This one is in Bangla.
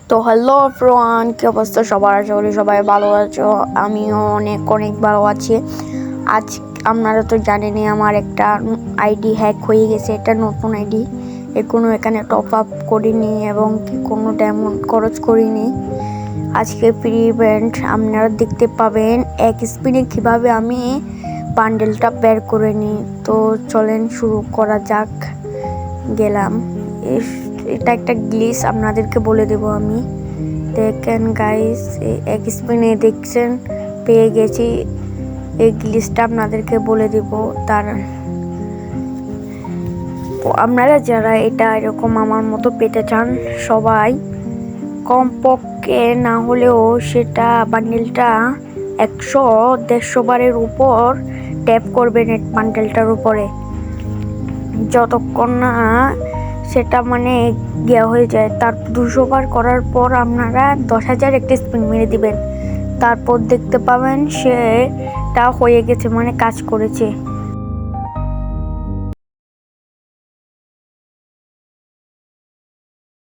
তো হ্যালো এভরিওয়ান, কি অবস্থা সবার? আশা করি সবাই ভালো আছো। আমিও অনেক অনেক ভালো আছি। আজ আপনারা তো জানেনই আমার একটা আইডি হ্যাক হয়ে গেছে। এটা নতুন আইডি, কোনো এখানে টপ আপ করিনি এবং কি কোনো ডায়মন্ড খরচ করিনি। আজকে ফ্রি ইভেন্ট আপনারা দেখতে পাবেন এক স্পিনে কিভাবে আমি বান্ডেলটা বের করে নিই। তো চলেন শুরু করা যাক। গেলাম, এটা একটা গ্লিচ আপনাদেরকে বলে দেব আমি। দেখেন গাইস, এক স্পিনে দেখছেন পেয়ে গেছি। এই গ্লিচটা আপনাদেরকে বলে দেব। তার আপনারা যারা এটা এরকম আমার মতো পেতে চান, সবাই কমপক্ষে না হলেও সেটা বান্ডেলটা 100-150 বারের উপর ট্যাপ করবেন বান্ডেলটার উপরে, যতক্ষণ না সেটা গিয়া হয়ে যায়। তার 200 বার করার পর আপনারা 10,000 একটা স্পিন মেরে দিবেন। তারপর দেখতে পাবেন সেটা হয়ে গেছে, কাজ করেছে।